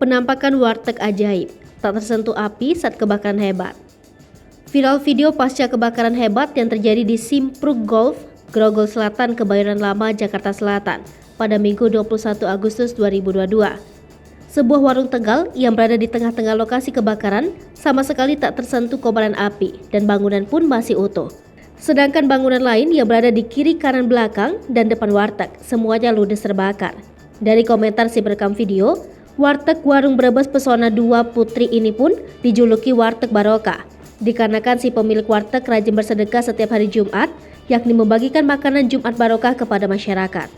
Penampakan warteg ajaib, tak tersentuh api saat kebakaran hebat. Viral video pasca kebakaran hebat yang terjadi di Simpruk Golf, Grogol Selatan, Kebayoran Lama, Jakarta Selatan pada Minggu 21 Agustus 2022. Sebuah warung Tegal yang berada di tengah-tengah lokasi kebakaran sama sekali tak tersentuh kobaran api dan bangunan pun masih utuh. Sedangkan bangunan lain yang berada di kiri, kanan, belakang, dan depan warteg semuanya ludes terbakar. Dari komentar si perekam video, warteg Warung Brebes Pesona 2 Putri ini pun dijuluki Warteg Barokah, dikarenakan si pemilik warteg rajin bersedekah setiap hari Jumat, yakni membagikan makanan Jumat Barokah kepada masyarakat.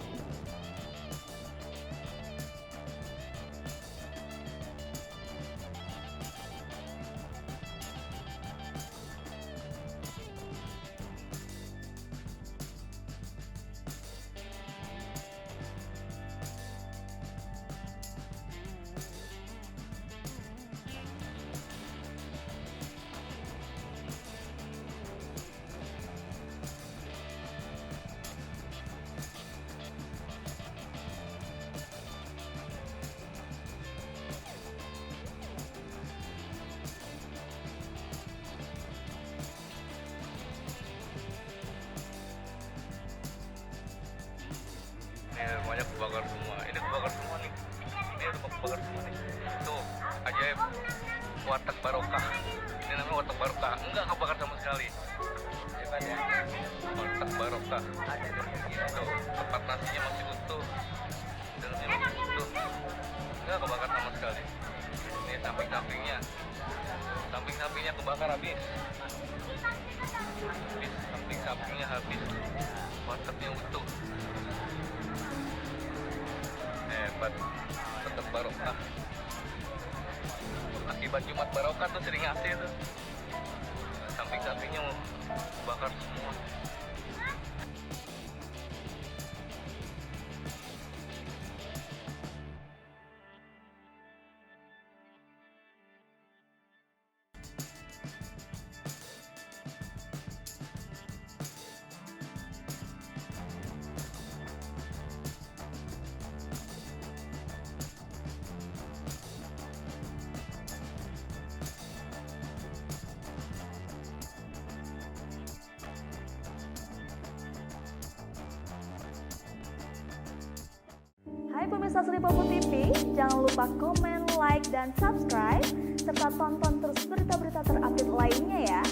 Rumahnya kebakar semua. Ini kebakar semua nih. Ini udah kebakar semua nih. Tuh, ajaib. Warteg Barokah. Ini namanya Warteg Barokah. Enggak kebakar sama sekali. Hebat ya. Warteg Barokah. Tuh, tempat nasinya masih utuh. Dalamnya masih utuh. Enggak kebakar sama sekali. Ini samping-sampingnya. Samping-sampingnya kebakar habis. Samping-sampingnya habis. Wartegnya utuh. Hebat, tetap barokah. Akibat Jumat Barokah tuh sering ngasih tuh. Samping-sampingnya mau bakar semua. Hai pemirsa Sri Popo TV, jangan lupa komen, like, dan subscribe, serta tonton terus berita-berita terupdate lainnya ya.